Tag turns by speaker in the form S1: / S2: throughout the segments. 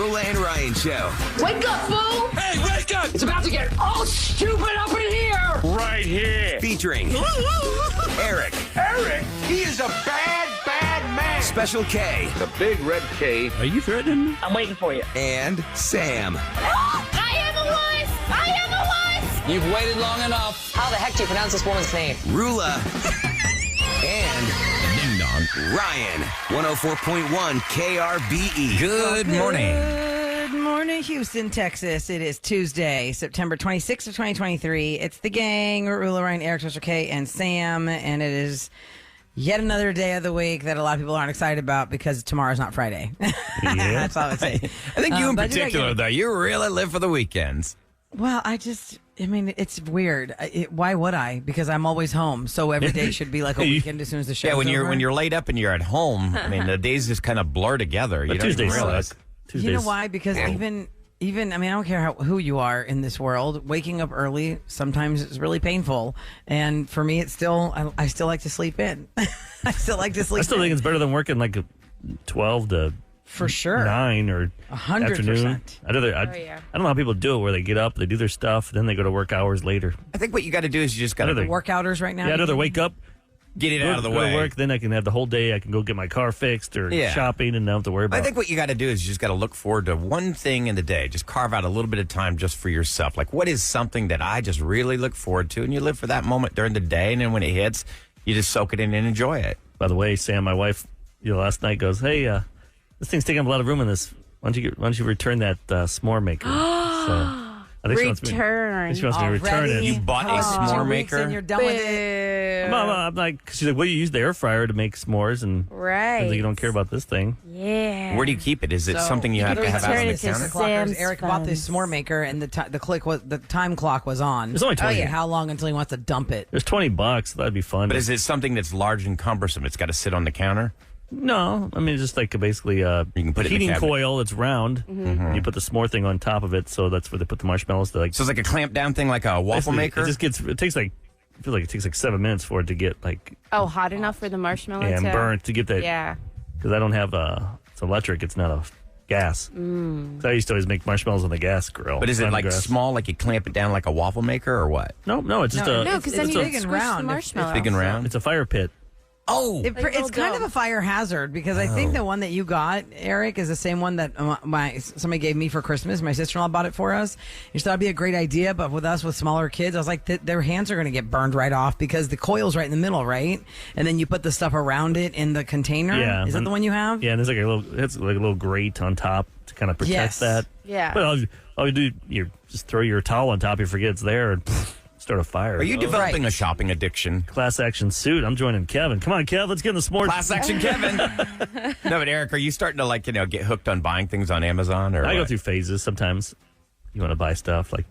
S1: Roula and Ryan Show.
S2: Wake up, fool!
S3: Hey, wake up!
S2: It's about to get all stupid up in here!
S3: Right here.
S1: Featuring Eric.
S3: Eric, he is a bad, bad man.
S1: Special K.
S3: The big red K.
S4: Are you threatening me?
S2: I'm waiting for you.
S1: And Sam.
S5: I am a wuss! I am a wuss!
S6: You've waited long enough.
S2: How the heck do you pronounce this woman's name?
S1: Roula. And
S4: Ding dong.
S1: Ryan. 104.1 KRBE.
S4: Good morning.
S7: Good morning, Houston, Texas. It is Tuesday, September 26th of 2023. It's the gang, Roula, Ryan, Eric, Special K, and Sam, and it is yet another day of the week that a lot of people aren't excited about because tomorrow's not Friday. That's all I would say.
S4: I think you in
S7: but I do
S4: particular,
S7: like
S4: though, you really live for the weekends.
S7: Well, I mean, it's weird. Why would I? Because I'm always home, so every day should be like a weekend as soon as the show's
S4: Yeah,
S7: over.
S4: when you're laid up and you're at home, I mean, the days just kind of blur together. You don't even realize.
S7: You know why? Because even I mean, I don't care who you are in this world. Waking up early sometimes is really painful, and for me, it's still I still like to sleep in. I still like to sleep.
S8: I still think it's better than working like 12 to
S7: for sure
S8: 9 or
S7: 100%.
S8: afternoon. I don't know how people do it, where they get up, they do their stuff, then they go to work hours later.
S4: I think what you got to do is you just got to
S7: Workouters right now.
S8: Yeah, I'd rather wake up,
S4: get it out of the
S8: go
S4: way.
S8: to work, then I can have the whole day. I can go get my car fixed or shopping and not have to worry about
S4: I
S8: it.
S4: think what you got to do is you just got to look forward to one thing in the day. Just carve out a little bit of time just for yourself. Like, what is something that I just really look forward to? And you live for that moment during the day, and then when it hits, you just soak it in and enjoy it.
S8: By the way, Sam, my wife, last night goes, "Hey, this thing's taking up a lot of room in this. Why don't you return that s'more maker?" So I think she wants me to return it.
S4: You bought a s'more maker?
S7: And you're done with it.
S8: I'm like, she's like, well, you use the air fryer to make s'mores, and
S5: Right.
S8: you don't care about this thing.
S5: Yeah.
S4: Where do you keep it? Is it something you have to have out on the
S5: return it
S4: counter?
S5: to Sam's
S7: Eric bought this
S5: friends.
S7: s'more maker, and the time clock was on.
S8: It's only 20.
S7: And how long until he wants to dump it?
S8: There's $20. That'd be fun.
S4: But is it something that's large and cumbersome? It's got to sit on the counter?
S8: No, I mean, it's just like basically
S4: You can put it in the
S8: heating
S4: cabinet.
S8: coil. It's round. You put the s'more thing on top of it, so that's where they put the marshmallows. To like,
S4: So it's like a clamp down thing, like a waffle
S8: basically,
S4: maker?
S8: It takes like, I feel like it takes like 7 minutes for it to get like
S5: Oh, hot enough for the marshmallow
S8: and
S5: to
S8: burnt to get that.
S5: Yeah.
S8: Because I don't have it's electric. It's not a gas. So I used to always make marshmallows on the gas grill.
S4: But is it
S8: on the
S4: like
S8: gas.
S4: small, like you clamp it down like a waffle maker or what?
S8: No, it's just
S5: No, because then
S7: it's
S5: you
S7: big and
S5: squish
S7: round.
S5: the
S7: It's
S5: marshmallow.
S4: Big and round?
S8: It's a fire pit.
S4: Oh!
S7: It's kind of a fire hazard because I think the one that you got, Eric, is the same one that somebody gave me for Christmas. My sister-in-law bought it for us. You thought it'd be a great idea, but with smaller kids, I was like, their hands are going to get burned right off because the coil's right in the middle, right? And then you put the stuff around it in the container.
S8: Yeah,
S7: Is that the one you have?
S8: Yeah, and there's it's like a little grate on top to kind of protect
S7: Yes.
S8: that.
S5: Yeah.
S8: But all you do, you just throw your towel on top, you forget it's there, and start a fire.
S4: Are you developing a shopping addiction?
S8: Class action suit. I'm joining Kevin. Come on, Kev, let's get in the s'mores.
S4: Class action Kevin. No, but Eric, are you starting to get hooked on buying things on Amazon? Or
S8: I go
S4: what?
S8: through phases. Sometimes you want to buy stuff. Like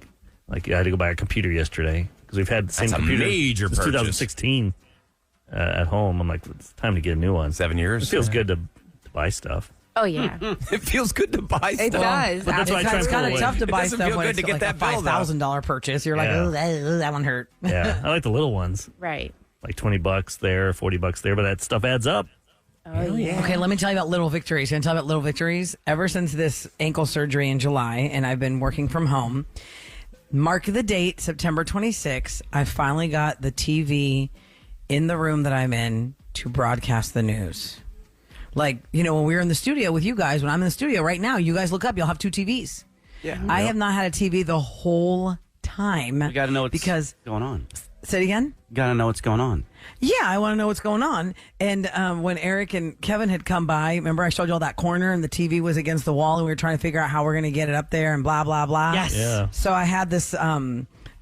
S8: I had to go buy a computer yesterday because we've had the same
S4: That's a
S8: computer
S4: major
S8: since
S4: purchase.
S8: 2016 at home. I'm like, it's time to get a new one.
S4: 7 years.
S8: It feels good to buy stuff.
S5: Oh, yeah.
S4: It feels good to buy stuff.
S5: It does.
S8: But that's why I try
S7: It's
S8: and
S7: kind
S8: pull
S7: of
S8: away.
S7: tough to
S4: It
S7: buy
S4: doesn't
S7: stuff
S4: feel
S7: when
S4: good
S7: it's
S4: to get
S7: like
S4: that
S7: a
S4: bill, though.
S7: $5,000 purchase. You're
S8: Yeah.
S7: like, oh, that one hurt.
S8: Yeah, I like the little ones,
S5: Right.
S8: like $20 there, $40 there, but that stuff adds up.
S5: Oh, yeah.
S7: Okay, let me tell you about little victories. Can I tell you about little victories? Ever since this ankle surgery in July, and I've been working from home, mark the date, September 26th, I finally got the TV in the room that I'm in to broadcast the news. Like, when we were in the studio with you guys, when I'm in the studio right now, you guys look up, you'll have two TVs.
S6: Yeah.
S7: I have not had a TV the whole time.
S6: You got to know what's
S7: going
S6: going on.
S7: Say it again?
S6: You got to know what's going on.
S7: Yeah, I want to know what's going on. And when Eric and Kevin had come by, remember I showed you all that corner and the TV was against the wall and we were trying to figure out how we're going to get it up there and blah, blah, blah.
S5: Yes.
S8: Yeah.
S7: So I had this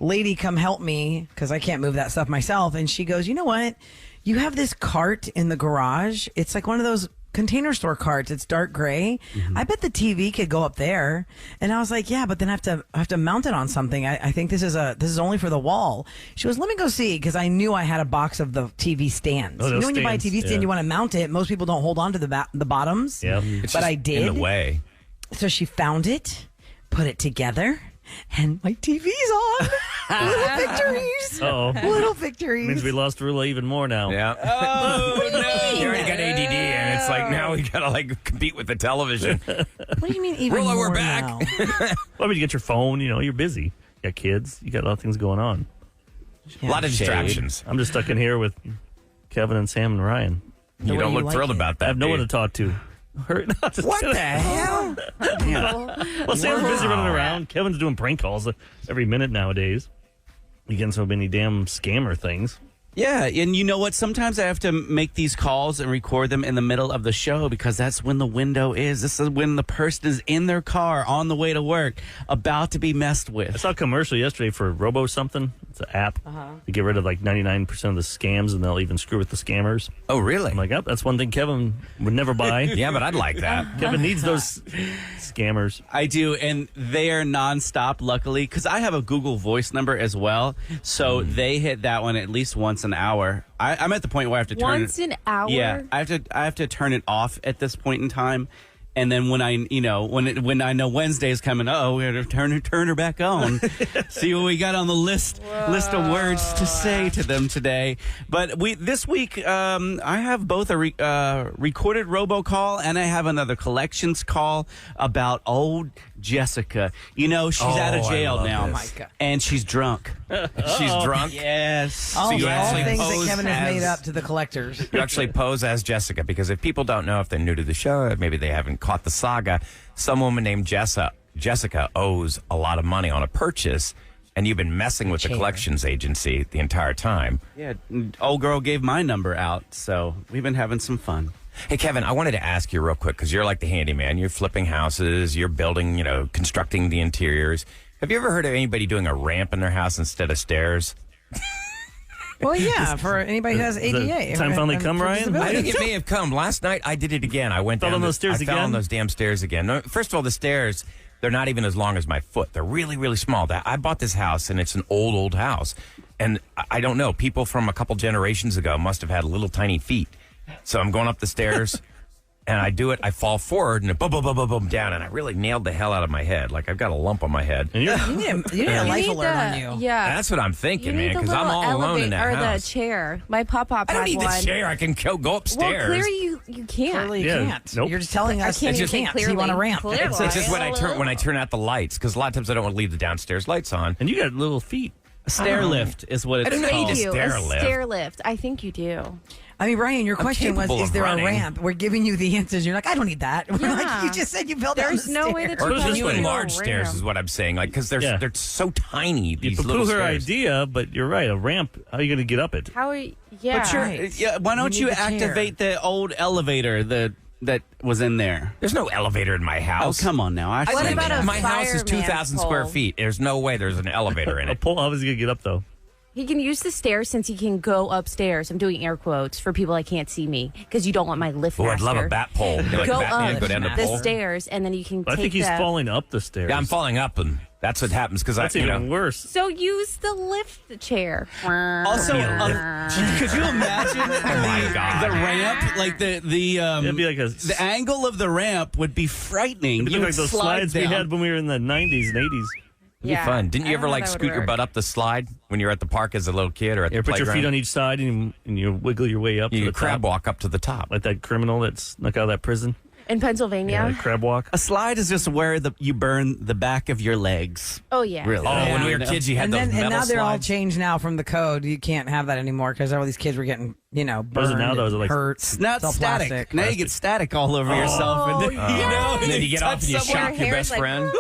S7: lady come help me because I can't move that stuff myself. And she goes, you know what? You have this cart in the garage. It's like one of those container store carts. It's dark gray. I bet the TV could go up there. And I was like, yeah, but then I have to mount it on something. I think this is only for the wall. She goes, let me go see, because I knew I had a box of the TV stands.
S8: Oh,
S7: You know
S8: those
S7: when you buy a TV
S8: stands,
S7: stand,
S8: yeah.
S7: you want to mount it. Most people don't hold on to the bottoms.
S8: Yeah.
S4: It's
S7: But
S4: just
S7: I did.
S4: in the way.
S7: So she found it, put it together, and my TV's on. Little victories.
S8: Uh-oh.
S7: Little victories.
S8: Means we lost Roula even more now.
S4: Yeah. Oh, no. You already got ADD and it's like now we gotta like compete with the television.
S7: What do you mean even
S4: Roula,
S7: more
S4: we're back.
S7: now?
S8: Well, I mean, you get your phone. You're busy. You got kids. You got a lot of things going on.
S4: A lot of distractions.
S8: I'm just stuck in here with Kevin and Sam and Ryan.
S4: You don't look thrilled about that.
S8: I have no
S4: do
S8: one
S4: you?
S8: to talk to.
S4: What the hell?
S8: Well, Sam's busy running around. Kevin's doing prank calls every minute nowadays. You getting so many damn scammer things.
S6: Yeah, and you know what? Sometimes I have to make these calls and record them in the middle of the show because that's when the window is. This is when the person is in their car on the way to work, about to be messed
S8: I
S6: with.
S8: saw a commercial yesterday for Robo something. It's an app to get rid of like 99% of the scams, and they'll even screw with the scammers.
S4: Oh, really?
S8: I'm like, yep, that's one thing Kevin would never buy.
S4: Yeah, but I'd like that.
S8: Kevin needs those scammers.
S6: I do, and they are nonstop, luckily, because I have a Google Voice number as well, so they hit that one at least once an hour. I'm at the point where I have to turn
S5: Once
S6: it.
S5: an hour?
S6: Yeah, I have to turn it off at this point in time. And then when I know Wednesday is coming, we got to turn her back on. See what we got on the list of words to say to them today. But this week, I have both a recorded robocall and I have another collections call about old Jessica. She's out of jail
S4: love
S6: now,
S4: this. Oh, my God.
S6: and she's drunk.
S4: She's drunk.
S6: Yes.
S7: All,
S4: you
S7: all
S4: actually
S7: things that
S4: pose
S7: Kevin has
S4: as-
S7: made up to the collectors.
S4: You actually pose as Jessica, because if people don't know, if they're new to the show, maybe they haven't caught the saga, some woman named Jessica owes a lot of money on a purchase, and you've been messing with the collections agency the entire time.
S6: Yeah, old girl gave my number out, so we've been having some fun.
S4: Hey, Kevin, I wanted to ask you real quick, because you're like the handyman. You're flipping houses, you're building, constructing the interiors. Have you ever heard of anybody doing a ramp in their house instead of stairs?
S7: Well, yeah, for anybody who has ADA.
S8: time finally come,
S7: for
S8: Ryan?
S7: disabilities.
S4: I think it may have come. Last night, I did it again. I went
S8: Fell
S4: down
S8: on those stairs
S4: I fell on
S8: again?
S4: those damn stairs again. No, first of all, the stairs, they're not even as long as my foot. They're really, really small. I bought this house, and it's an old house. And I don't know. People from a couple generations ago must have had little tiny feet. So I'm going up the stairs, and I do it. I fall forward, and boom, boom, boom, boom, boom, down. And I really nailed the hell out of my head. Like, I've got a lump on my head.
S8: And you're,
S7: You need a life alert on you.
S5: Yeah.
S4: That's what I'm
S5: You
S4: thinking,
S5: need
S4: man,
S5: the
S4: because I'm
S5: little
S4: all alone in that
S5: elevator or
S4: house.
S5: the chair. My pop-up
S4: I don't
S5: had
S4: need
S5: one.
S4: the chair. I can go upstairs.
S5: Well, clearly you can't.
S7: Clearly you
S8: Yeah,
S7: can't.
S8: nope.
S7: You're just telling us
S5: can't
S7: that you
S5: even say
S7: can't. So you want to
S5: clearly.
S7: ramp.
S5: Clearly.
S4: It's just when I turn out the lights, because a lot of times I don't want to leave the downstairs lights on.
S8: and you got little feet.
S6: A stair lift is what it's
S4: I don't know, you
S6: called.
S4: just
S5: You,
S4: stair
S5: a
S4: lift.
S5: stair lift. I think you do.
S7: I mean, Ryan, your question was,
S4: capable
S7: is
S4: of
S7: there
S4: running.
S7: a ramp? We're giving you the answers. You're like, I don't need that. We're like,
S5: Yeah.
S7: you just said you built
S5: There's
S7: down the
S5: no
S7: stairs.
S5: way that
S4: Or
S5: you
S8: this
S5: can
S8: way.
S5: do a
S4: large stairs
S5: ramp.
S4: is what I'm saying. Like, because
S8: Yeah.
S4: they're so tiny.
S8: You
S4: These
S8: poo-poo
S4: little
S8: her
S4: stairs.
S8: idea, but you're right. A ramp, how are you going to get up it?
S5: How are you? Yeah.
S6: But
S7: Right.
S6: why don't
S7: You
S6: you
S7: need the chair.
S6: activate the old elevator that was in there?
S4: There's no elevator in my
S6: Oh,
S4: house.
S6: come on now.
S5: What about a
S4: my house is
S5: fireman
S4: 2,000 square
S5: pole?
S4: feet. There's no way there's an elevator in
S8: A
S4: it.
S8: pole, how is he going to get up, though?
S5: He can use the stairs since he can go upstairs. I'm doing air quotes for people that can't see me because you don't want my lift
S4: Oh, I'd love a
S5: master.
S4: bat pole. Like
S5: Go
S4: Batman,
S5: up
S4: go down the
S5: the
S4: pole.
S5: stairs and then you can
S8: I
S5: take
S8: think he's
S5: the...
S8: falling up the stairs.
S4: Yeah, I'm falling up, and that's what happens because
S8: That's even worse.
S5: So use the lift chair.
S6: Also, could you imagine
S4: my God.
S6: the ramp? Like
S8: It'd be like a...
S6: the angle of the ramp would be frightening.
S8: It'd be
S6: You
S8: like
S6: would
S8: those
S6: slide
S8: slides we
S6: down.
S8: had when we were in the 90s and 80s.
S4: It'd be fun. Didn't you
S5: I
S4: ever
S5: don't know
S4: like
S5: how that would
S4: scoot your
S5: work.
S4: butt up the slide when you were at the park as a little kid or at
S8: You
S4: the
S8: put your
S4: playground?
S8: feet on each side and you wiggle your way up to
S4: You
S8: the
S4: crab
S8: top.
S4: walk up to the top.
S8: Like that criminal that snuck out of that prison.
S5: In Pennsylvania?
S8: Crab walk.
S6: A slide is just where you burn the back of your legs.
S5: Oh, yeah.
S6: Really?
S4: Oh,
S6: Yeah.
S4: when we were kids, you had
S7: And
S4: those
S7: then
S4: metal
S7: and now they're all
S4: slides.
S7: changed now from the code. You can't have that anymore because all these kids were getting, burned,
S8: What is it now, though? Is it like-
S7: hurt.
S6: It's not
S7: It's all
S6: static.
S7: plastic.
S6: Now you get static all over yourself. And then,
S4: And then you get off and you
S5: someone.
S4: shock your
S5: Your
S4: best
S5: hair's like,
S4: friend.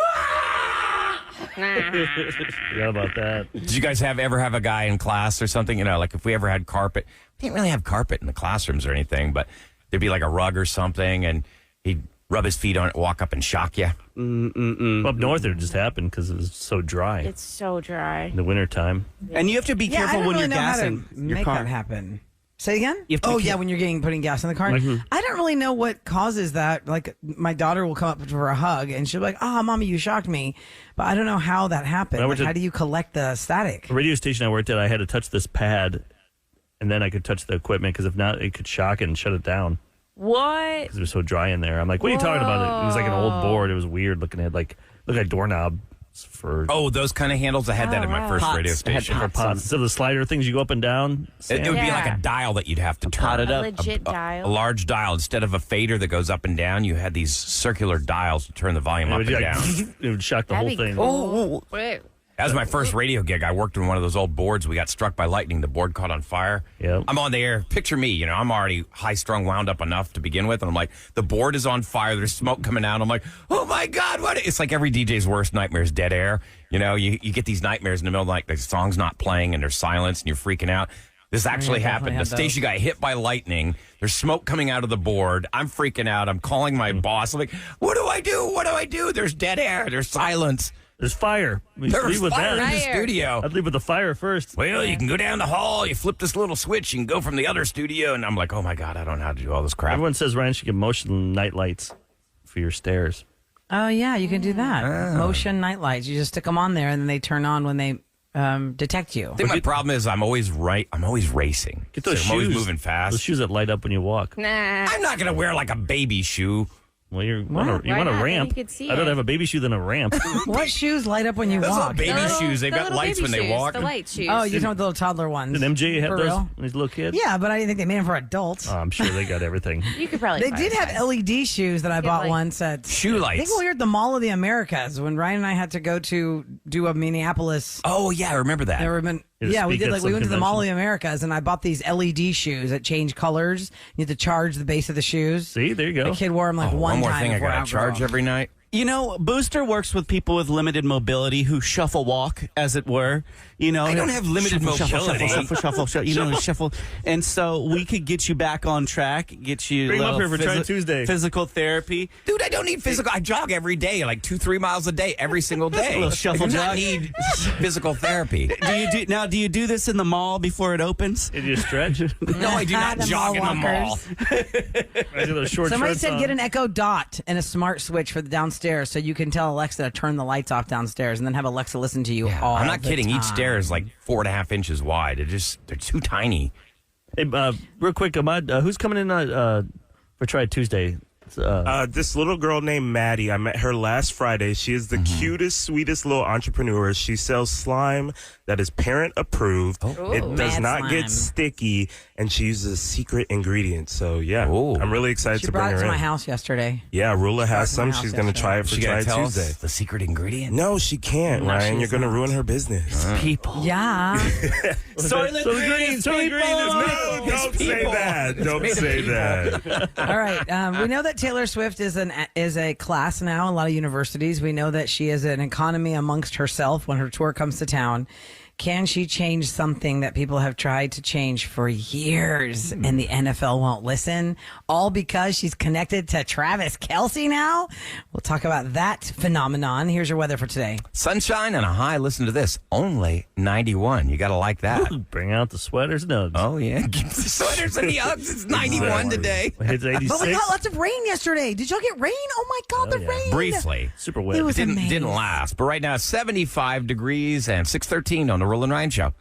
S8: Forgot about that.
S4: Did you guys ever have a guy in class or something? Like if we ever had carpet, we didn't really have carpet in the classrooms or anything, but there'd be like a rug or something, and he'd rub his feet on it, walk up and shock you.
S8: Up north, it just happened because it was so dry
S5: It's so dry.
S8: in the wintertime.
S6: and you have to be
S7: Yeah, I
S6: careful
S7: don't
S6: when
S7: really
S6: you're
S7: know how
S6: gassing
S7: to
S6: your
S7: make
S6: car.
S7: that happen. Say again?
S6: You have to
S7: Oh,
S6: be
S7: yeah,
S6: care-
S7: when you're putting gas in the car. I don't really know what causes that. Like, my daughter will come up for a hug, and she'll be like, "Oh, Mommy, you shocked me." But I don't know how that happened.
S8: When I
S7: Like,
S8: went to-
S7: how do you collect the static?
S8: The radio station I worked at, I had to touch this pad, and then I could touch the equipment because if not, it could shock it and shut it down
S5: What?
S8: because it was so dry in there. I'm like, what are you talking about? It was like an old board. It was weird looking at look like doorknob for
S4: those kind of handles. I had that at my first radio station.
S8: for pots. So the slider things you go up and down.
S4: It would be like a dial that you'd have to turn.
S6: Pot it up.
S5: Legit dial.
S4: A large dial. Instead of a fader that goes up and down, you had these circular dials to turn the volume up and down.
S8: It would shock the
S5: That'd
S8: whole
S5: be
S8: thing.
S5: cool.
S4: That was my first radio gig. I worked on one of those old boards. We got struck by lightning. The board caught on fire.
S8: Yep.
S4: I'm on the air. Picture me. I'm already high-strung, wound up enough to begin with. And I'm like, the board is on fire. There's smoke coming out. I'm like, oh, my God. What? It's like every DJ's worst nightmare is dead air. You get these nightmares in the middle of the night. The song's not playing and there's silence and you're freaking out. This actually happened. The station got hit by lightning. There's smoke coming out of the board. I'm freaking out. I'm calling my boss. I'm like, what do I do? What do I do? There's dead air. There's silence.
S8: There's fire.
S4: There's fire in the studio.
S8: I'd leave with the fire first.
S4: Well, you can go down the hall. You flip this little switch. You can go from the other studio. And I'm like, oh, my God, I don't know how to do all this crap.
S8: Everyone says Ryan should get motion night lights for your stairs.
S7: Oh, yeah, you can do that. Motion night lights. You just stick them on there, and then they turn on when they detect you.
S4: I think my problem is I'm always racing.
S8: Get those
S4: I'm
S8: shoes.
S4: always moving fast.
S8: Those shoes that light up when you walk.
S5: Nah.
S4: I'm not going to wear like a baby shoe.
S8: Well, you
S5: Why
S8: want a
S5: not?
S8: ramp.
S5: You could see
S8: I'd rather
S5: it.
S8: have a baby shoe than a ramp.
S7: What shoes light up when you
S4: Those
S7: walk?
S4: little baby shoes. They've
S5: The
S4: got
S5: little
S4: lights
S5: baby
S4: when they
S5: shoes,
S4: walk.
S5: The light shoes.
S7: Oh, you know the little toddler ones.
S8: Did MJ have
S7: For
S8: those
S7: real?
S8: when he's a little kid?
S7: Yeah, but I didn't think they made them for adults.
S8: Oh, I'm sure they got everything.
S5: You could probably
S7: They
S5: find
S7: did
S5: it.
S7: have LED shoes that I bought
S5: like-
S7: once at
S4: Shoe
S7: I think
S4: lights.
S7: we were at the Mall of the Americas when Ryan and I had to go to do a Minneapolis.
S4: Oh, yeah, I remember that.
S7: There were been,
S8: You had to
S7: yeah, we
S8: speak
S7: did.
S8: at
S7: Like we
S8: some
S7: went to the Mall of the
S8: convention.
S7: Americas, and I bought these LED shoes that change colors. You have to charge the base of the shoes.
S8: See, there you go.
S7: The kid wore them like one
S4: One more
S7: time.
S4: thing I
S7: before
S4: got to
S7: outgrow
S4: charge
S7: them.
S4: every night.
S6: Booster works with people with limited mobility who shuffle walk, as it were.
S4: I don't have limited mobility.
S6: Shuffle. And so we could get you back on track, get you
S8: Bring 'em up
S6: little
S8: here for Try Tuesday.
S6: physical therapy.
S4: Dude, I don't need physical. I jog every day, like 2-3 miles a day, every single day.
S6: A little shuffle
S4: I do not
S6: jog.
S4: need physical therapy.
S6: Do you do this in the mall before it opens?
S8: Did you stretch?
S4: No, I do not
S7: The
S4: jog in
S7: mall
S4: the mall.
S8: I do those short
S7: Somebody
S8: shorts
S7: said
S8: on.
S7: get an Echo Dot and a smart switch for the downstairs so you can tell Alexa to turn the lights off downstairs and then have Alexa listen to you all
S4: I'm not
S7: the
S4: kidding. Each
S7: time.
S4: stair is like 4.5 inches wide. They're too tiny.
S8: Hey, real quick, Ahmad, who's coming in for Try Tuesday?
S9: This little girl named Maddie, I met her last Friday. She is the cutest, sweetest little entrepreneur. She sells slime that is parent approved. It does
S7: Mad
S9: not
S7: slime.
S9: get sticky, and she uses a secret ingredient. So, yeah,
S4: Ooh.
S9: I'm really excited
S7: She
S9: to bring
S7: brought it
S9: her
S7: to
S9: in.
S7: my house yesterday.
S9: Yeah, Roula has
S7: to my
S9: some.
S7: house
S9: She's going to
S7: yesterday.
S9: try it for
S4: She
S9: Try
S4: got to tell
S9: Tuesday.
S4: us the secret ingredient.
S9: No, she can't,
S7: No,
S9: Ryan.
S7: she's
S9: You're going to
S7: not.
S9: ruin her business.
S6: People.
S7: Yeah.
S6: Soylent Green is
S9: No, don't say that. Don't say that.
S7: All right. We know that Taylor Swift is a class now in a lot of universities. We know that she is an economy amongst herself when her tour comes to town. Can she change something that people have tried to change for years and the NFL won't listen? All because she's connected to Travis Kelce now? We'll talk about that phenomenon. Here's your weather for today.
S4: Sunshine and a high. Listen to this. Only 91. You got to like that.
S8: Bring out the sweaters and Uggs.
S4: Oh, yeah. Keep the sweaters and the Uggs. It's 91 today.
S8: It's 86.
S7: But we got lots of rain yesterday. Did y'all get rain? Oh my God, the
S8: yeah.
S7: rain.
S4: Briefly.
S8: Super wet.
S7: It was
S4: Didn't
S7: amazing.
S4: last. But right now, 75 degrees and 6:13 on the Roula and Ryan Show.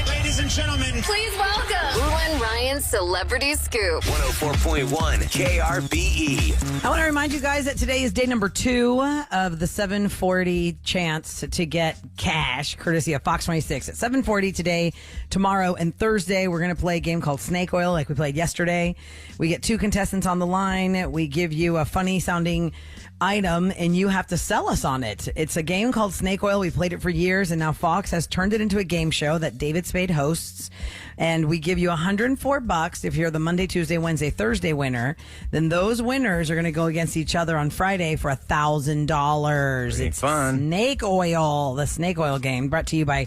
S10: Ladies and gentlemen,
S2: Please welcome Roula and Ryan's Celebrity Scoop.
S1: 104.1 KRBE.
S7: I want to remind you guys that today is day number 2 of the 740 chance to get cash, courtesy of Fox 26. At 740 today, tomorrow, and Thursday, we're going to play a game called Snake Oil like we played yesterday. We get 2 contestants on the line. We give you a funny-sounding item, and you have to sell us on it. It's a game called Snake Oil. We played it for years, and now Fox has turned it into a game show that David Spade hosts. And we give you $104 if you're the Monday, Tuesday, Wednesday, Thursday winner. Then those winners are going to go against each other on Friday for $1,000. It's
S4: fun.
S7: Snake Oil, the Snake Oil game, brought to you by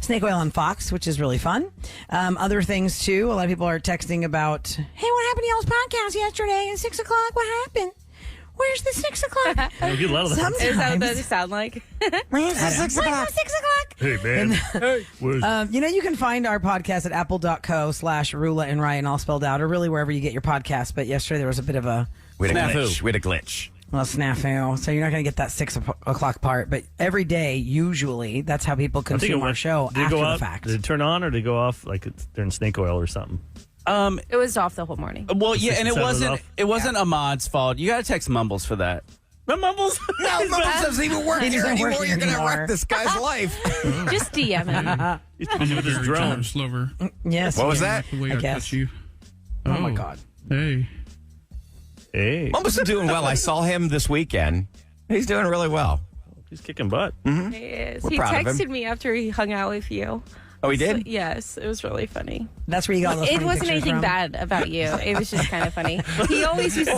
S7: Snake Oil on Fox, which is really fun. Other things, too. A lot of people are texting about, hey, what happened to y'all's podcast yesterday at 6 o'clock? What happened? Where's the 6 o'clock?
S8: We get a lot of that.
S7: Sometimes.
S5: Is that what those sound like?
S7: Where's the 6 o'clock? 6 o'clock?
S8: Hey, man. Where's-
S7: You can find our podcast at apple.co/Roula and Ryan, all spelled out, or really wherever you get your podcast. But yesterday there was a bit of a
S4: We had a
S6: Snafu.
S4: glitch. We had a glitch.
S7: snafu. So you're not going to get that 6 o'clock part. But every day, usually, that's how people
S8: I think
S7: consume
S8: it
S7: our
S8: went-
S7: show
S8: did it
S7: after
S8: go
S7: the
S8: off?
S7: fact.
S8: Did it turn on or did it go off like they're in snake oil or something?
S5: It was off the whole morning.
S6: Well, yeah, and it
S8: Sounded
S6: wasn't
S8: off.
S6: Ahmad's fault. You got to text Mumbles for that.
S8: Not Mumbles.
S4: No, Mumbles doesn't even work
S7: He
S4: here
S7: doesn't work
S4: anymore. You're going to
S7: anymore.
S4: wreck this guy's life.
S5: Just DM him.
S8: He's too busy with his drone.
S11: Slover.
S7: Yes.
S4: What was
S7: yeah,
S4: that?
S11: The way
S7: I
S11: I
S7: guess.
S11: touch you.
S7: Oh my God.
S11: Hey.
S8: Hey,
S4: Mumbles is doing well. I saw him this weekend. He's doing really well.
S8: he's kicking butt.
S5: He is.
S4: We're
S5: He
S4: proud of him.
S5: texted me after he hung out with you.
S4: Oh, he did?
S5: Yes, it was really funny.
S7: That's where you got those
S5: It
S7: funny
S5: wasn't
S7: pictures
S5: anything
S7: from?
S5: bad about you. It was just kind of funny. He always used to.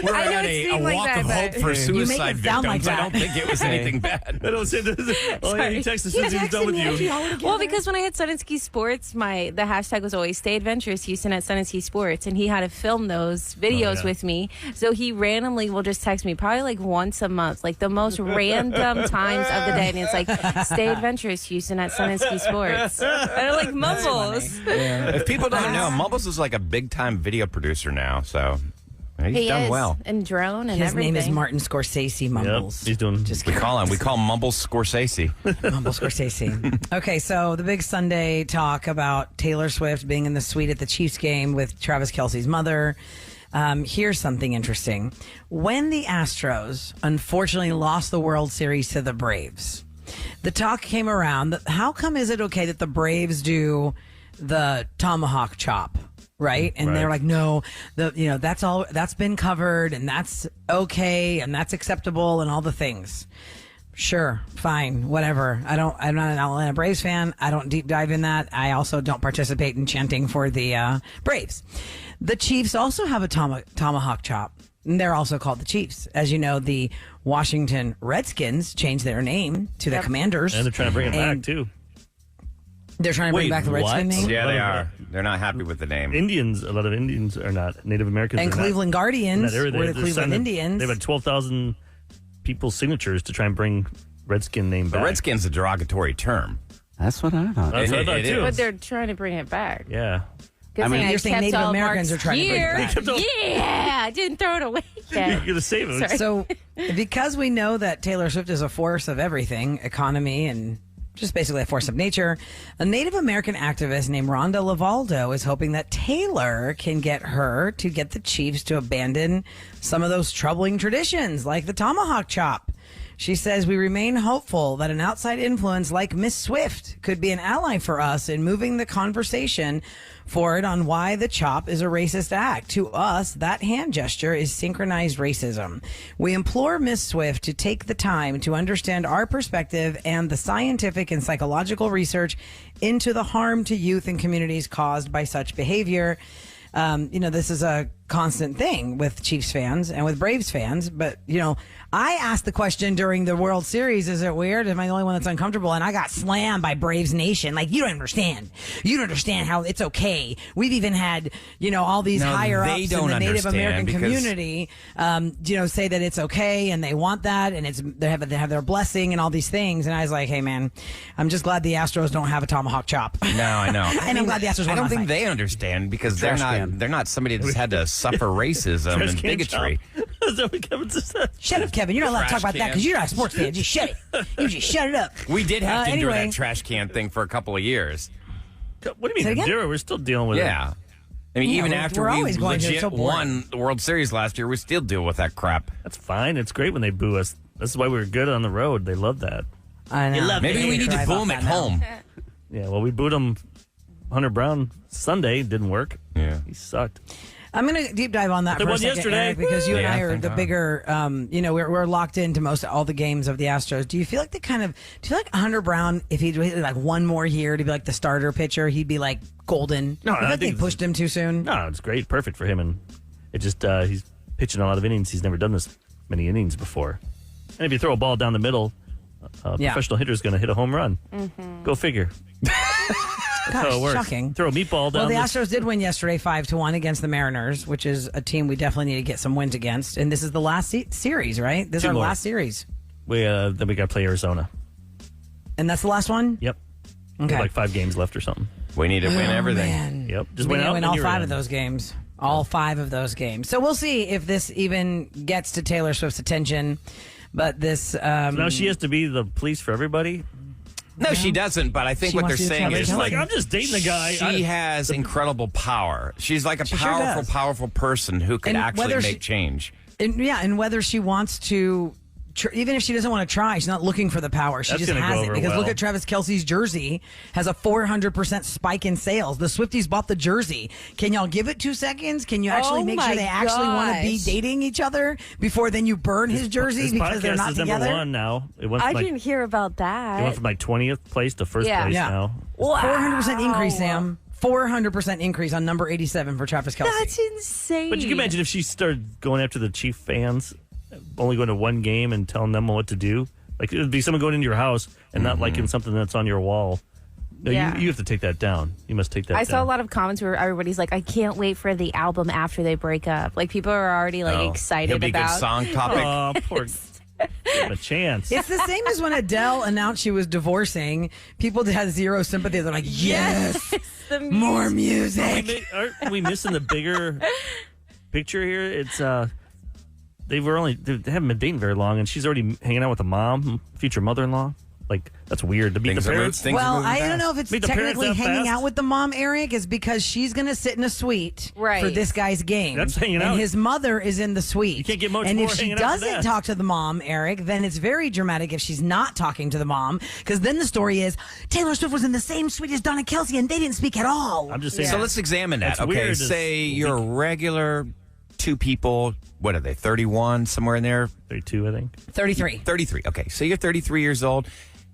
S4: We're
S5: I know
S4: at
S5: it
S4: a
S5: seemed like
S4: walk
S5: that,
S4: of hope
S5: but-
S4: for
S7: You make
S4: suicide
S7: it sound like
S4: victims. I
S7: that.
S4: don't think it was anything bad.
S8: I don't say this. Oh, yeah, he texted as soon as he was done with you.
S5: Well, because when I had Sun and Ski Sports, the hashtag was always Stay Adventurous Houston at Sun and Ski Sports, and he had to film those videos with me. So he randomly will just text me probably like once a month, like the most random times of the day, and it's like Stay Adventurous Houston at Sun and Ski Sports. And I'm like Mumbles.
S4: If people don't know, Mumbles is like a big-time video producer now, so he's
S5: He
S4: done
S5: is,
S4: well.
S5: and drone and
S7: His
S5: everything.
S7: name is Martin Scorsese Mumbles.
S8: Yep, he's doing.
S7: Just
S4: We call him Mumbles Scorsese.
S7: Mumble Scorsese. Okay, so the big Sunday talk about Taylor Swift being in the suite at the Chiefs game with Travis Kelce's mother. Here's something interesting. When the Astros unfortunately lost the World Series to the Braves, the talk came around that how come is it okay that the Braves do the tomahawk chop? Right. And they're like, no, that's been covered and that's okay and that's acceptable and all the things. Sure, fine, whatever. I'm not an Atlanta Braves fan. I don't deep dive in that. I also don't participate in chanting for the Braves. The Chiefs also have a tomahawk chop. And they're also called the Chiefs. As you know, the Washington Redskins changed their name to the Commanders.
S8: And they're trying to bring it back, too.
S7: They're trying to bring
S8: Wait,
S7: back the Redskin
S8: what?
S7: name?
S4: Yeah, they are. They're not happy with the name.
S8: A lot of Indians are not. Native Americans
S7: And
S8: are
S7: Cleveland
S8: not.
S7: Guardians
S8: In that area,
S7: were the
S8: they're
S7: Cleveland
S8: sending-
S7: Indians.
S8: They've had 12,000 people's signatures to try and bring Redskin name
S4: The
S8: back.
S4: Redskin's a derogatory term.
S6: That's what I thought.
S8: That's what I thought,
S4: It
S8: too.
S4: is.
S5: But they're trying to bring it back.
S8: Yeah.
S5: Good
S7: I mean,
S5: thing
S7: you're saying
S5: kept
S7: Native
S5: all
S7: Americans
S5: Mark's
S7: are trying to bring it
S5: here.
S7: back.
S5: Yeah, I didn't throw it away
S8: You're
S5: yet.
S8: going to save it.
S5: Sorry.
S7: So, because we know that Taylor Swift is a force of everything, economy, and just basically a force of nature, a Native American activist named Rhonda Lavaldo is hoping that Taylor can get her to get the Chiefs to abandon some of those troubling traditions, like the tomahawk chop. She says, we remain hopeful that an outside influence like Miss Swift could be an ally for us in moving the conversation forward on why the chop is a racist act. To us, that hand gesture is synchronized racism. We implore Miss Swift to take the time to understand our perspective and the scientific and psychological research into the harm to youth and communities caused by such behavior. This is a constant thing with Chiefs fans and with Braves fans. But, I asked the question during the World Series, is it weird? Am I the only one that's uncomfortable? And I got slammed by Braves Nation. Like, you don't understand. You don't understand how it's okay. We've even had, all these higher ups in the Native American community, say that it's okay and they want that and they have their blessing and all these things. And I was like, hey, man, I'm just glad the Astros don't have a tomahawk chop.
S4: No, I know.
S7: And I'm glad the Astros won
S4: I don't
S7: last
S4: think
S7: night.
S4: they understand because they're
S6: Trash can.
S4: not somebody that's had to suffer racism
S8: Trash
S4: and
S8: can
S4: bigotry.
S8: chop. Is that what Kevin just said?
S7: Shut up, Kevin. You're not allowed to talk
S4: Trash
S7: about that
S4: can.
S7: because you're not a sports fan. Just shut it. You just shut it up.
S4: We did have to endure
S7: anyway.
S4: that trash can thing for a couple of years.
S8: What do you
S7: Say it
S8: mean,
S7: again?
S8: zero? We're still dealing with it.
S4: Yeah. I mean,
S7: Yeah,
S4: even
S7: we're
S4: after we
S7: always going to. It's
S4: legit
S7: so boring.
S4: won the World Series last year, we still deal with that crap.
S8: That's fine. It's great when they boo us. That's why we were good on the road. They love that.
S7: I know.
S4: Maybe we need to boo them at home.
S8: Yeah, well, we booed him. Hunter Brown Sunday didn't work.
S4: Yeah.
S8: He sucked.
S7: I'm going to deep dive on that
S8: They
S7: for a
S8: won
S7: second,
S8: yesterday.
S7: Eric, because you and
S4: Yeah,
S7: I are
S4: thank
S7: the
S4: God.
S7: bigger, we're locked into all the games of the Astros. Do you feel like do you feel like Hunter Brown, if he'd waited like one more year to be like the starter pitcher, he'd be like golden?
S8: No,
S7: I feel
S8: I
S7: like they
S8: think
S7: pushed him too soon.
S8: No, it's great. Perfect for him. And it just, he's pitching a lot of innings. He's never done this many innings before. And if you throw a ball down the middle, a
S7: Yeah.
S8: professional hitter is going to hit a home run. Go figure. That's how it works.
S7: Shocking.
S8: Throw a meatball
S7: Well,
S8: down
S7: the
S8: the
S7: Astros did win yesterday 5-1 against the Mariners, which is a team we definitely need to get some wins against. And this is the last series, right? This is
S8: Two
S7: our
S8: more.
S7: last series.
S8: Then we got to play Arizona.
S7: And that's the last one?
S8: Yep. We
S7: Okay.
S8: have like 5 games left or something.
S4: We need to win everything.
S7: Man.
S8: Yep. Just
S7: We
S8: win
S7: need to
S8: out
S7: win
S8: and
S7: all
S8: you're
S7: 5
S8: in.
S7: of those games. All 5 of those games. So we'll see if this even gets to Taylor Swift's attention. But this.
S8: Now she has to be the police for everybody.
S4: No, she doesn't, but I think
S7: She
S4: what they're
S7: wants you to
S4: saying
S7: tell
S4: is
S7: her
S4: like,
S8: I'm just dating the guy.
S4: she has incredible power. She's like a
S7: She sure
S4: powerful,
S7: does.
S4: powerful person who could
S7: And
S4: actually
S7: whether
S4: make
S7: she-
S4: change.
S7: And whether she wants to, even if she doesn't want to try, she's not looking for the power. She
S8: That's
S7: just
S8: gonna
S7: has
S8: go
S7: it.
S8: over
S7: Because
S8: well.
S7: look at Travis Kelce's jersey, has a 400% spike in sales. The Swifties bought the jersey. Can y'all give it 2 seconds? Can you actually make sure they actually want to be dating each other before then you burn his jersey
S8: This
S7: because they're
S8: podcast
S7: not
S8: is
S7: together?
S8: number one now. It went
S5: I
S8: from
S5: didn't hear about that.
S8: It went from 20th place to first place now.
S7: 400% increase, Sam. 400% increase on number 87 for Travis Kelce.
S5: That's insane.
S8: But you can imagine if she started going after the Chief fans, only going to one game and telling them what to do. Like, it would be someone going into your house and not liking something that's on your wall. No,
S5: Yeah.
S8: you have to take that down. You must take that down.
S5: I saw a lot of comments where everybody's like, I can't wait for the album after they break up. Like, people are already excited
S4: He'll be
S5: about.
S4: a good song topic.
S8: Oh, poor. Give him a chance.
S7: It's the same as when Adele announced she was divorcing. People had zero sympathy. They're like, yes, more music.
S8: Aren't we missing the bigger picture here? It's they haven't been dating very long, and she's already hanging out with the mom, future mother-in-law. Like, that's weird to meet
S4: Things
S8: the
S4: are
S8: parents.
S7: Well, I don't know if it's
S8: Meet the parents
S7: technically
S8: that
S7: hanging
S8: fast?
S7: out with the mom, Eric, is because she's going to sit in a suite for
S5: Right.
S7: this guy's game.
S8: That's hanging
S7: and
S8: out.
S7: his mother is in the suite.
S8: You can't get much
S7: And
S8: more
S7: if she
S8: hanging out than
S7: doesn't
S8: that.
S7: talk to the mom, Eric, then it's very dramatic if she's not talking to the mom. Because then the story is Taylor Swift was in the same suite as Donna Kelsey and they didn't speak at all.
S8: I'm just saying.
S4: So let's examine that.
S8: That's
S4: Okay,
S8: weird.
S4: say you're a regular two people. What are they, 31, somewhere in there?
S8: 32, I think.
S7: 33.
S4: 33. Okay, so you're 33 years old.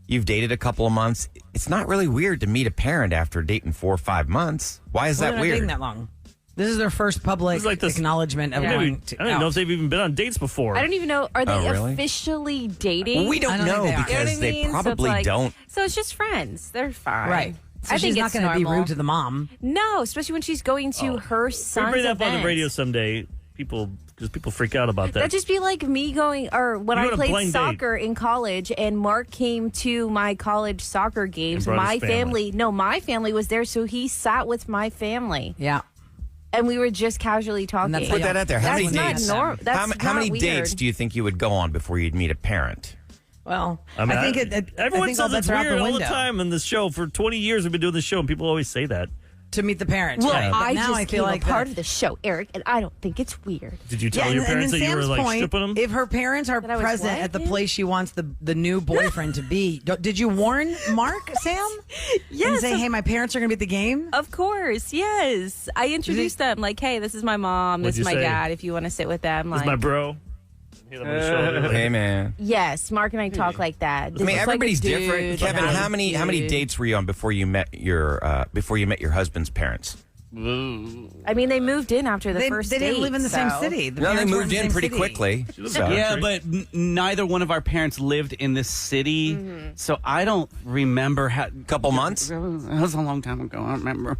S4: You've dated a couple of months. It's not really weird to meet a parent after dating 4 or 5 months. Why is
S7: Well,
S4: that
S7: they're not
S4: weird?
S7: dating that long. This is their first public
S8: It's like this-
S7: acknowledgement of
S8: Maybe,
S7: going to
S8: I don't even know
S7: out.
S8: if they've even been on dates before.
S5: I don't even know. Are they
S4: Oh, really?
S5: officially dating?
S4: Well, we don't
S7: I don't
S4: know
S7: think they are.
S4: because
S5: You know what I
S4: they
S5: mean? So it's
S4: probably
S5: like-
S4: don't.
S5: So it's just friends. They're fine.
S7: Right. So
S5: I
S7: she's
S5: think
S7: not
S5: it's
S7: going to be
S5: normal.
S7: rude to the mom.
S5: No, especially when she's going to her
S8: We
S5: son's
S8: bring that up on the
S5: events.
S8: radio someday. People freak out about that.
S5: That'd just be like me going, or when
S8: You
S5: I
S8: go on a
S5: played
S8: blind date.
S5: soccer in college and Mark came to my college soccer games.
S8: And brought
S5: My
S8: his family.
S5: my family was there, so he sat with my family.
S7: Yeah.
S5: And we were just casually talking.
S7: that's
S4: Put that out there. How
S5: That's
S4: many
S5: not
S4: dates?
S5: normal. That's
S4: how
S5: not
S4: many
S5: weird.
S4: dates do you think you would go on before you'd meet a parent?
S7: Well,
S8: I mean,
S7: I think
S8: everyone
S7: all
S8: says it's
S7: bets are out
S8: weird
S7: the
S8: all the
S7: window.
S8: time in this show. For 20 years, we've been doing this show, and people always say that.
S7: To meet the parents.
S5: Well,
S7: right. But
S5: I
S7: now
S5: just
S7: I
S5: feel
S7: feel like
S5: a part
S7: that-
S5: of the show, Eric, and I don't think it's weird.
S8: Did you tell your parents that
S7: and
S8: you were
S7: Sam's
S8: like
S7: point,
S8: stripping them?
S7: if her parents are
S5: That I was
S7: present
S5: what?
S7: at the place she wants the new boyfriend to be, did you warn Mark, Sam?
S5: Yes,
S7: And say, hey, my parents are going to be at the game?
S5: Of course, yes. I introduced them like, hey, this is my mom, this
S8: What'd
S5: is my
S8: you say?
S5: dad. If you want to sit with them,
S8: This
S5: like,
S8: is my bro. Hit him on the shoulder, like,
S4: Hey, man.
S5: yes, Mark and I talk like that.
S4: I
S5: This
S4: mean,
S5: is like a
S4: everybody's
S5: dude,
S4: different. Kevin,
S5: and
S4: how many
S5: dude.
S4: dates were you on before you met your husband's parents?
S5: I mean, they moved in after the first
S7: they didn't
S5: date,
S7: live in the same
S5: so-
S7: city. The
S4: No, they
S7: parents were
S4: moved
S7: the
S4: in
S7: same
S4: pretty
S7: city.
S4: quickly.
S8: So-
S6: Yeah, but neither one of our parents lived in this city,
S5: Mm-hmm.
S6: so I don't remember how.
S4: Couple months?
S6: That was a long time ago. I don't remember.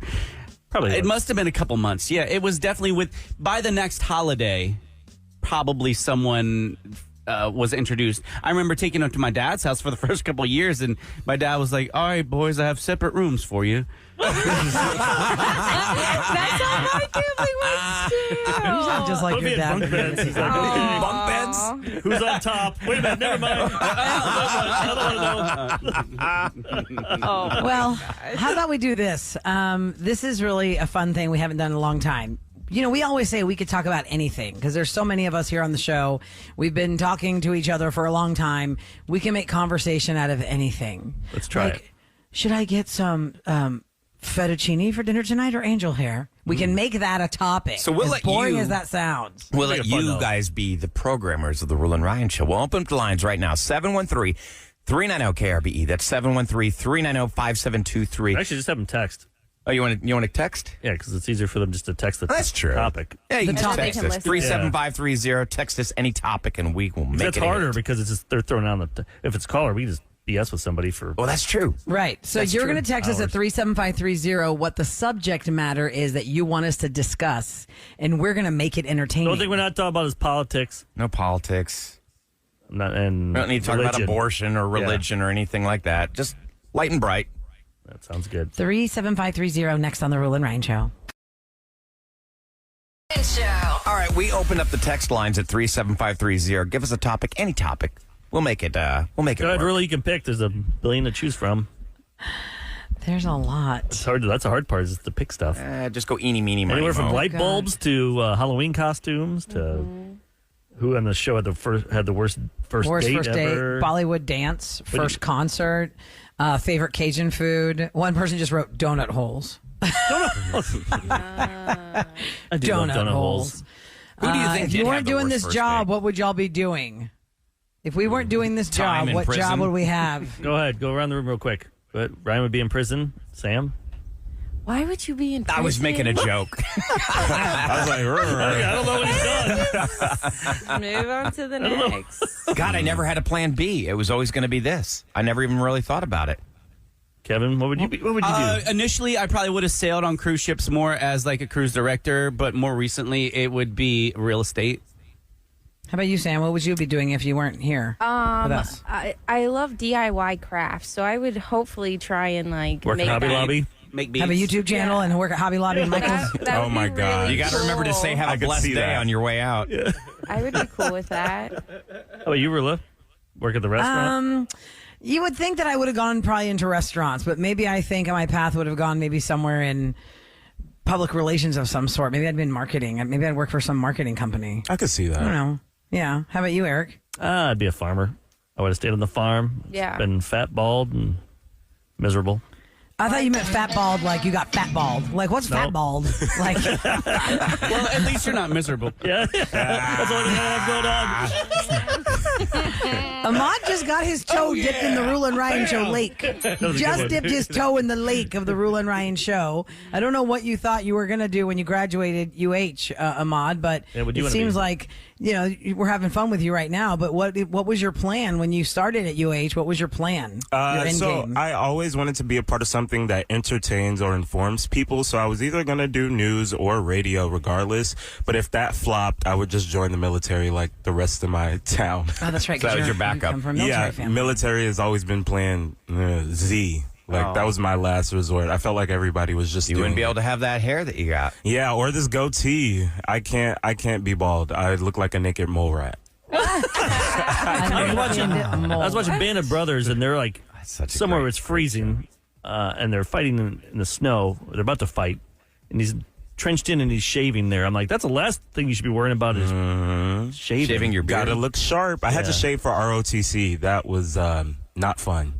S8: Probably.
S6: It must have been a couple months. Yeah, it was definitely by the next holiday, probably someone was introduced. I remember taking them to my dad's house for the first couple of years, and my dad was like, all right, boys, I have separate rooms for you.
S5: That's how my family was too.
S7: You sound just like
S8: Put me
S7: your
S8: in
S7: dad.
S8: bunk beds. He's like, okay.
S4: Bunk beds?
S8: Who's on top? Wait a minute, never mind. I don't want to know.
S7: Well, how about we do this? This is really a fun thing we haven't done in a long time. You know, we always say we could talk about anything because there's so many of us here on the show. We've been talking to each other for a long time. We can make conversation out of anything.
S8: Let's try it.
S7: Should I get some fettuccine for dinner tonight or angel hair? We can make that a topic.
S4: So we'll
S7: as
S4: let
S7: boring
S4: you-
S7: as that sounds.
S4: We'll
S8: Make
S4: let
S8: it fun,
S4: you
S8: though.
S4: guys be the programmers of the Roula and Ryan Show. We'll open up the lines right now. 713-390-KRBE. That's 713-390-5723.
S8: Actually, just have them text.
S4: Oh, you want to text?
S8: Yeah, because it's easier for them just to text the
S4: That's true.
S8: topic.
S4: Yeah, you
S7: The
S4: can just
S7: topic.
S4: text
S5: They can
S4: us.
S5: listen.
S4: 37530. Text us any topic and we will make
S8: That's
S4: it. a
S8: harder
S4: hit.
S8: because it's just, they're throwing on the. If it's caller, we can just BS with somebody for.
S4: Well, that's true.
S7: Right. So
S4: That's
S7: you're
S4: true.
S7: going to text us at 37530 what the subject matter is that you want us to discuss, and we're going to make it
S8: The
S7: entertaining.
S8: only thing we're not talking about is politics.
S4: No politics.
S8: And
S4: We don't need to talk about
S8: religion.
S4: abortion or religion or anything like that. Just light and bright.
S8: That sounds good.
S7: 37530 next on the Roula and Ryan Show.
S4: All right, we opened up the text lines at 37530. Give us a topic, any topic. We'll make it. We'll make it.
S8: God,
S4: work.
S8: really, you can pick. There's a billion to choose from.
S7: There's a lot.
S8: It's hard. That's the hard part is to pick stuff.
S4: Just go eeny, meeny, miny,
S8: Anywhere from
S4: moe.
S8: light bulbs to Halloween costumes to who on the show had the worst first date ever?
S7: Bollywood dance, first concert, favorite Cajun food. One person just wrote donut holes.
S8: I do love
S7: Donut holes.
S4: Who do you think
S7: if
S4: did
S7: you
S4: have
S7: weren't
S4: the
S7: doing
S4: worst
S7: this
S4: first
S7: job,
S4: date?
S7: what would y'all be doing? If we weren't doing this
S4: Time
S7: job,
S4: in
S7: what
S4: prison.
S7: job would we have?
S8: Go ahead. Go around the room real quick. But Ryan would be in prison. Sam?
S5: Why would you be in prison?
S4: I was making a joke.
S9: I was like,
S8: I don't know what he's done.
S5: Move on to the next.
S4: God, I never had a plan B. It was always going to be this. I never even really thought about it.
S8: Kevin, what would you be? What would you do?
S6: Initially, I probably would have sailed on cruise ships more as like a cruise director, but more recently, it would be real estate.
S7: How about you, Sam? What would you be doing if you weren't here with us?
S5: I love DIY crafts, so I would hopefully try and
S8: Work at Hobby Lobby?
S6: Make beats.
S7: Have a YouTube channel and work at Hobby Lobby and Michael's?
S5: That
S9: Oh
S5: would
S9: my
S5: be
S9: God.
S5: really
S4: You got to remember to say have
S9: I
S4: a
S9: could
S4: blessed
S9: see
S4: day
S9: that.
S4: on your way out.
S5: I would be cool with that.
S8: How about you, Roula? Work at the restaurant?
S7: You would think that I would have gone probably into restaurants, but maybe I think my path would have gone maybe somewhere in public relations of some sort. Maybe I'd been marketing. Maybe I'd work for some marketing company.
S9: I could see that.
S7: I don't know. Yeah. How about you, Eric?
S8: I'd be a farmer. I would have stayed on the farm.
S5: Yeah.
S8: Been fat, bald, and miserable.
S7: I thought you meant fat bald, like you got fat bald. Like, what's fat bald? Like,
S6: Well, at least you're not miserable.
S8: Yeah. That's all I have going on.
S7: Ahmad just got his toe dipped in the Roula and Ryan show lake. Just dipped his toe in the lake of the Roula and Ryan show. I don't know what you thought you were going to do when you graduated UH, Ahmad, but
S8: what'd you
S7: it
S8: wanna
S7: seems
S8: be?
S7: like, we're having fun with you right now, but what was your plan when you started at UH? What was your plan? Your end
S9: So
S7: game?
S9: I always wanted to be a part of something that entertains or informs people. So I was either going to do news or radio regardless. But if that flopped, I would just join the military like the rest of my town.
S7: Oh, that's right.
S4: So that
S7: 'cause
S4: was your
S7: you
S4: backup.
S7: come from a military
S9: Yeah,
S7: family.
S9: military has always been playing Z. Like that was my last resort. I felt like everybody was just
S4: You
S9: doing
S4: wouldn't be
S9: it.
S4: able to have that hair that you got.
S9: Yeah, or this goatee. I can't be bald. I look like a naked mole rat.
S8: I was watching Band of Brothers, and they're like
S4: such a
S8: somewhere
S4: great
S8: where it's freezing, and they're fighting in the snow. They're about to fight, and he's trenched in and he's shaving there. I'm like, that's the last thing you should be worrying about is
S4: Shaving your beard.
S9: Gotta look sharp. I had to
S8: Yeah.
S9: shave for ROTC. That was not fun.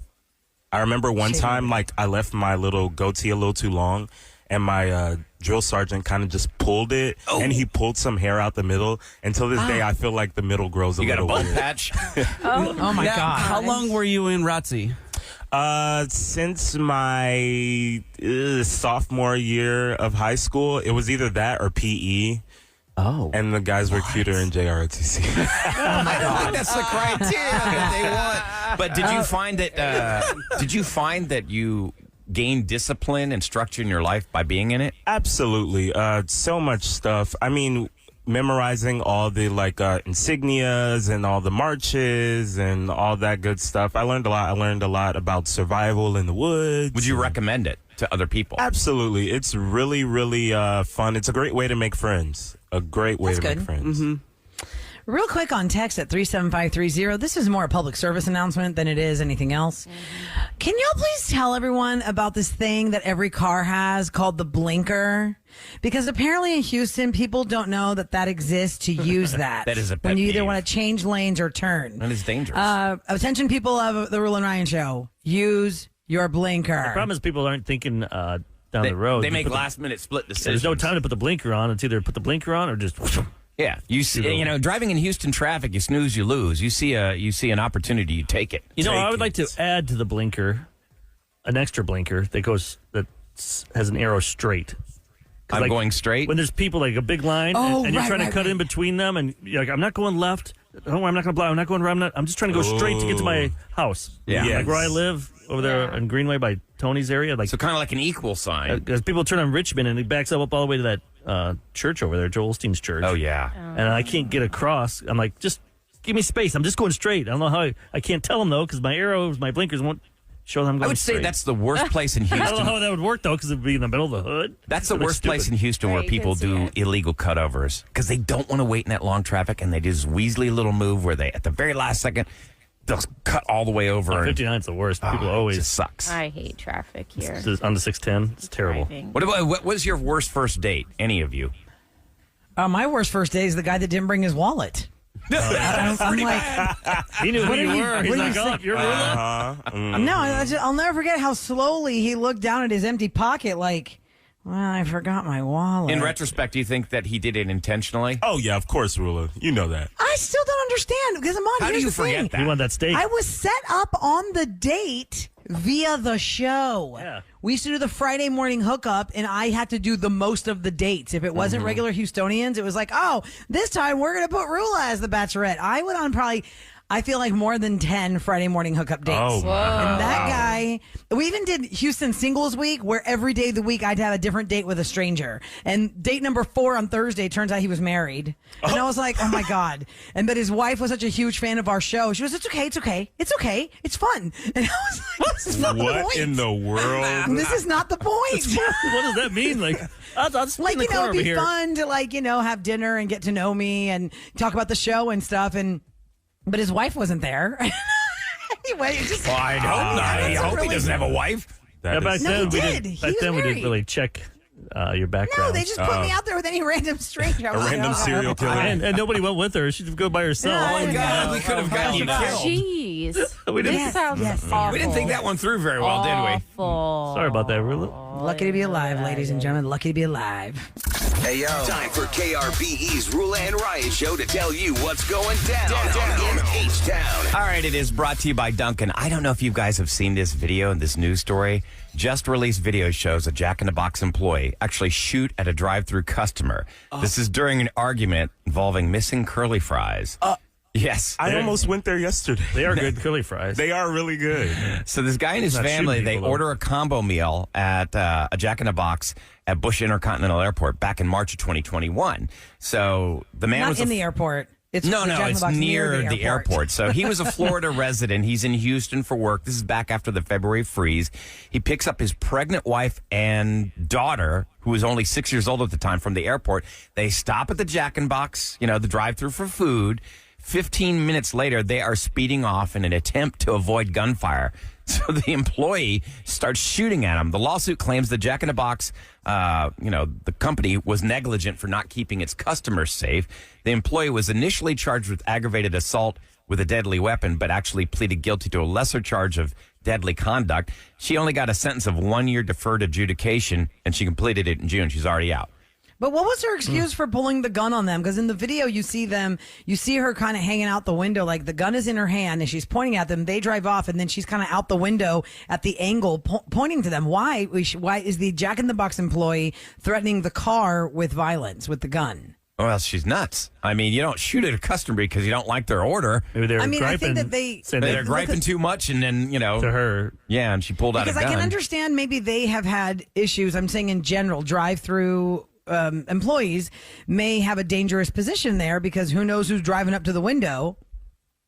S9: I remember one time, like, I left my little goatee a little too long, and my drill sergeant kind of just pulled it, and he pulled some hair out the middle. Until this day, I feel like the middle grows a
S4: You got a
S9: little
S4: bald
S9: weird.
S4: patch?
S7: Oh my
S6: Now,
S7: God.
S6: How long were you in ROTC?
S9: Since my sophomore year of high school, it was either that or PE.
S6: Oh.
S9: And the guys were cuter in JROTC.
S4: I think that's the criteria that they want. But did you find that you gained discipline and structure in your life by being in it?
S9: Absolutely. So much stuff. I mean, memorizing all the insignias and all the marches and all that good stuff. I learned a lot. I learned a lot about survival in the woods.
S4: Would you recommend it to other people?
S9: Absolutely. It's really, really fun. It's a great way to make friends. A great way
S7: That's
S9: to
S7: good.
S9: make friends.
S6: Mm-hmm.
S7: Real quick on text at 37530. This is more a public service announcement than it is anything else. Can y'all please tell everyone about this thing that every car has called the blinker? Because apparently in Houston, people don't know that exists to use that.
S4: That is a pet
S7: when you either
S4: peeve.
S7: want to change lanes or turn.
S4: That is dangerous.
S7: Attention people of the Roula and Ryan show. Use your blinker.
S8: The problem is people aren't thinking down the road.
S4: They
S8: You
S4: make
S8: put the-
S4: last-minute split decisions.
S8: There's no time to put the blinker on. It's either put the blinker on or just.
S4: Yeah, driving in Houston traffic, you snooze, you lose. You see an opportunity, you take it.
S8: I would like to add to the blinker an extra blinker that has an arrow straight. 'Cause,
S4: I'm going straight.
S8: When there's people like a big line and you're trying to cut in between them, and you're like, I'm not going left. No, I'm not going to block. I'm not going right. I'm just trying to go straight to get to my house.
S4: Yeah.
S8: Like
S9: Yes.
S8: where I live over there in Greenway by Tony's area. Like
S4: So kind of like an equal sign.
S8: because people turn on Richmond and it backs up all the way to that church over there, Joel Osteen's church.
S4: Oh, yeah.
S8: And I can't get across. I'm like, just give me space. I'm just going straight. I don't know how. I can't tell them though because my arrows, my blinkers won't show them I'm going
S4: I would say
S8: straight.
S4: that's the worst place in
S8: I don't know
S4: Houston.
S8: how that would work though because it'd be in the middle of the hood.
S4: That's the
S8: It looks
S4: worst place in
S8: stupid.
S4: Houston where
S5: Right, you
S4: people
S5: can see
S4: do
S5: it.
S4: illegal cutovers because they don't want to wait in that long traffic, and they do this weaselly little move where they, at the very last second, they'll cut all the way over.
S8: Oh,
S4: and
S8: 59's the worst. People
S4: it
S8: always
S4: just sucks.
S5: I hate traffic here.
S8: on the 610. It's terrible.
S5: Driving.
S4: What was your worst first date? Any of you?
S7: My worst first day is the guy that didn't bring his wallet. I'm like,
S8: He knew who
S7: What
S8: you
S7: are you-
S8: were. He's
S7: what are
S8: like,
S7: you
S8: oh,
S7: saying?
S8: you're Roula?
S7: no, I'll never forget how slowly he looked down at his empty pocket like, well, I forgot my wallet.
S4: In retrospect, do you think that he did it intentionally?
S9: Oh, yeah, of course, Roula. You know that.
S7: I still don't understand because, Amon,
S4: How do
S7: here's
S4: you
S7: the thing.
S4: forget that?
S8: You want that steak?
S7: I was set up on the date via the show.
S8: Yeah.
S7: We used to do the Friday morning hookup, and I had to do the most of the dates. If it wasn't regular Houstonians, it was like, oh, this time we're going to put Roula as the bachelorette. I went on probably, I feel like more than 10 Friday morning hookup dates.
S9: Oh, wow.
S7: And that guy, we even did Houston Singles Week, where every day of the week I'd have a different date with a stranger. And date number 4 on Thursday, turns out he was married. And I was like, oh my God. But his wife was such a huge fan of our show. She was, it's okay. It's fun. And I was like, this is not the
S9: What
S7: point.
S9: in the world?
S7: This is not the point.
S8: What does that mean? Like, I'll just
S7: Like,
S8: in the
S7: you know,
S8: corner
S7: it'd
S8: over
S7: be
S8: here.
S7: fun to, like, you know, have dinner and get to know me and talk about the show and stuff. But his wife wasn't there. Anyway, it just.
S4: Well, I hope not. I hope he doesn't have a wife.
S8: Yeah, back
S7: No,
S8: then
S7: he
S8: we
S7: did.
S8: did.
S7: He
S8: Back
S7: was
S8: then we
S7: married.
S8: didn't really check your
S7: No,
S8: background.
S7: they just put me out there with any random stranger. I was
S9: A
S7: like,
S9: random
S7: oh,
S9: serial killer.
S8: and nobody went with her. She'd go by herself.
S7: No,
S4: Oh, my God. We could have gotten you killed.
S5: Jeez.
S8: We didn't-
S5: This sounds awful.
S4: We didn't think that one through very well, did we?
S5: Awful.
S8: Sorry about that, Roula.
S7: Lucky to be alive, ladies and gentlemen. Lucky to be alive.
S1: Hey, yo. Time for KRBE's Roula and Ryan show to tell you what's going down in H-Town.
S4: All right, it is brought to you by Duncan. I don't know if you guys have seen this video and this news story. Just released video shows a Jack in the Box employee actually shoot at a drive-through customer. This is during an argument involving missing curly fries. Yes.
S9: I almost went there yesterday.
S8: They are good curly fries.
S9: They are really good.
S4: So this guy and his
S8: Not
S4: family,
S8: shooting
S4: they
S8: people, though.
S4: order a combo meal at a Jack in the Box at Bush Intercontinental Airport back in March of 2021. So the man
S7: Not
S4: was
S7: in the airport. It's
S4: No,
S7: the Jack in the
S4: it's
S7: Box
S4: near the airport. So he was a Florida resident. He's in Houston for work. This is back after the February freeze. He picks up his pregnant wife and daughter, who was only 6 years old at the time, from the airport. They stop at the Jack in the Box, the drive-thru for food. 15 minutes later, they are speeding off in an attempt to avoid gunfire. So the employee starts shooting at him. The lawsuit claims the Jack in the Box, the company was negligent for not keeping its customers safe. The employee was initially charged with aggravated assault with a deadly weapon, but actually pleaded guilty to a lesser charge of deadly conduct. She only got a sentence of 1 year deferred adjudication, and she completed it in June. She's already out.
S7: But what was her excuse for pulling the gun on them? Because in the video, you see her kind of hanging out the window, like the gun is in her hand and she's pointing at them. They drive off and then she's kind of out the window at the angle pointing to them. Why is the Jack in the Box employee threatening the car with violence with the gun?
S4: Well, she's nuts. I mean, you don't shoot at a customer because you don't like their order.
S8: Maybe they're
S7: I mean, I think
S8: griping.
S7: that
S4: They're griping too much, and then,
S8: to her.
S4: Yeah, and she pulled out a
S7: because
S4: gun.
S7: I can understand maybe they have had issues. I'm saying in general, drive-through employees may have a dangerous position there because who knows who's driving up to the window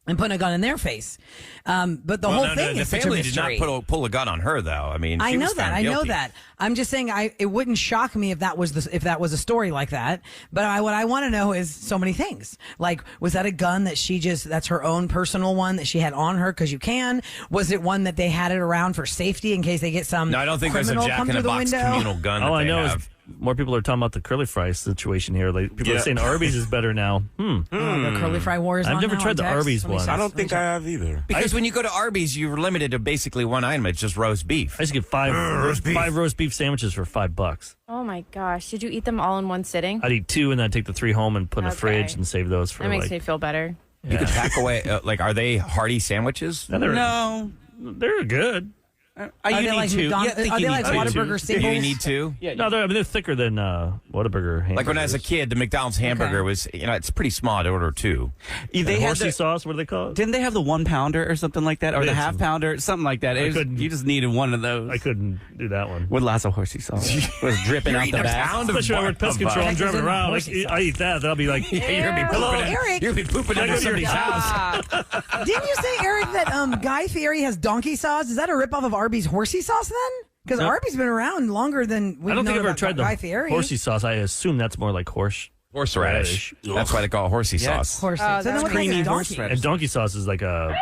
S7: and putting a gun in their face. But the whole thing is
S4: the
S7: such a
S4: family did
S7: mystery.
S4: not pull a gun on her, though. I mean,
S7: I
S4: she
S7: know
S4: was
S7: that.
S4: found
S7: I know
S4: guilty.
S7: that. I'm just saying, it wouldn't shock me if that was a story like that. But what I want to know is so many things. Like, was that a gun that that's her own personal one that she had on her because you can? Was it one that they had it around for safety in case they get some?
S4: No, I don't think there's a
S7: criminal
S4: Jack
S7: come
S4: in the
S7: through
S4: Box
S7: window?
S4: communal gun.
S8: All
S4: that
S8: I
S4: they
S8: know
S4: have.
S8: is more people are talking about the curly fry situation here. Like people are saying Arby's is better now.
S7: The curly fry wars.
S8: I've
S7: on
S8: never
S7: now
S8: tried
S7: on
S8: the
S7: text.
S8: Arby's
S7: Let me
S8: one.
S7: see.
S9: I don't think I have either.
S4: Because when you go to Arby's, you're limited to basically one item. It's just roast beef.
S8: I used to get five roast beef sandwiches for $5.
S5: Oh my gosh. Did you eat them all in one sitting?
S8: I'd eat 2 and then I'd take the 3 home and put in the
S5: Okay.
S8: fridge and save those for
S5: That makes me feel better.
S4: You could pack away. Are they hearty sandwiches?
S6: No,
S8: they're good.
S6: I
S7: Are they
S6: need
S7: like
S6: two.
S7: McDonald's?
S6: Yeah, I think
S7: Are
S6: you
S7: they
S6: need
S7: like
S6: two.
S7: Whataburger
S4: Do
S7: singles?
S4: you need to?
S6: Yeah,
S8: No, they're thicker than Whataburger hamburgers.
S4: Like when I was a kid, the McDonald's hamburger was, it's pretty small to order two.
S6: they
S8: The
S6: had
S8: horsey sauce, what do they call it?
S6: Didn't they have the 1 pounder or something like that, or the
S8: It's-
S6: half pounder, something like that? You just needed one of those.
S8: I couldn't do that one.
S6: with lots of horsey sauce. It was dripping out the
S4: eating a
S6: back.
S4: pound of
S8: Especially when we're at pest
S4: bar-
S8: control, I'm
S7: Texas
S8: driving
S7: and
S8: around.
S7: horsey
S8: I eat that. I'll be like,
S4: You're gonna be
S7: Hello,
S4: pooping.
S7: Eric.
S4: You're gonna be pooping
S8: I
S4: under
S8: go to your
S4: somebody's house.
S7: Didn't you say, Eric, that Guy Fieri has donkey sauce? Is that a ripoff of Arby's horsey sauce then? Because
S8: No.
S7: Arby's been around longer than we've
S8: I don't
S7: known
S8: think I've ever
S7: about
S8: tried
S7: Guy
S8: the
S7: Fieri.
S8: horsey sauce. I assume that's more like
S4: Horseradish. That's why they call it horsey sauce.
S7: Horsey.
S5: Oh,
S7: so then
S5: that's
S7: what the heck
S6: creamy
S7: is
S6: horse
S7: donkey?
S6: radish.
S8: And donkey sauce is like a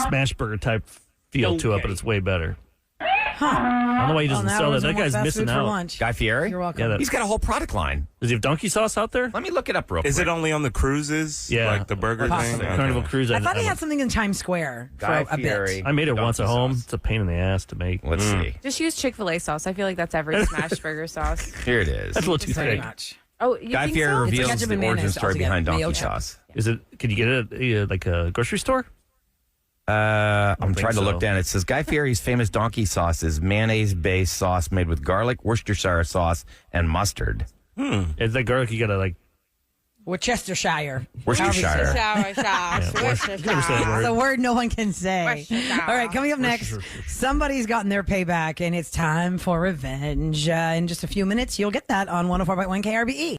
S8: smash burger type feel to it, but it's way better. I don't know why he doesn't
S7: now
S8: sell
S7: we're
S8: that. That
S7: gonna
S8: guy's
S7: want fast
S8: missing
S7: food for
S8: out.
S7: lunch.
S4: Guy Fieri?
S7: You're welcome.
S8: Yeah,
S4: He's got a whole product line.
S8: Does he have donkey sauce out there?
S4: Let me look it up real quick.
S9: Is it only on the cruises?
S8: Yeah.
S9: Like the burger
S7: Possibly.
S9: thing?
S8: Carnival Cruise.
S7: I thought he had something in Times Square
S4: Guy
S7: for a
S4: Fieri.
S7: bit.
S8: I made it once at
S4: Donkey
S8: home.
S4: sauce.
S8: It's a pain in the ass to make.
S4: Let's see.
S5: Just use Chick-fil-A sauce. I feel like that's every smashed burger sauce.
S4: Here it is.
S8: That's a little too
S7: Pretty
S8: thick.
S7: much.
S5: Oh, you
S4: Guy
S5: think
S4: Fieri
S5: so?
S4: reveals
S7: ketchup
S4: the
S7: and
S4: origin
S7: mayonnaise
S4: story
S7: altogether.
S4: behind donkey
S7: Mayo chip.
S4: sauce.
S8: Is it? Could you get it at like a grocery store?
S4: I'm
S8: think
S4: trying to look
S8: so.
S4: down. It says Guy Fieri's famous donkey sauce is mayonnaise-based sauce made with garlic, Worcestershire sauce, and mustard.
S8: Is that garlic? You gotta like.
S7: Worcestershire.
S4: Worcestershire.
S5: Shower sauce.
S8: Never say that word.
S7: It's a word no one can say.
S5: Worcestershire.
S7: All right, coming up next, somebody's gotten their payback, and it's time for revenge. In just a few minutes, you'll get that on 104.1 KRBE.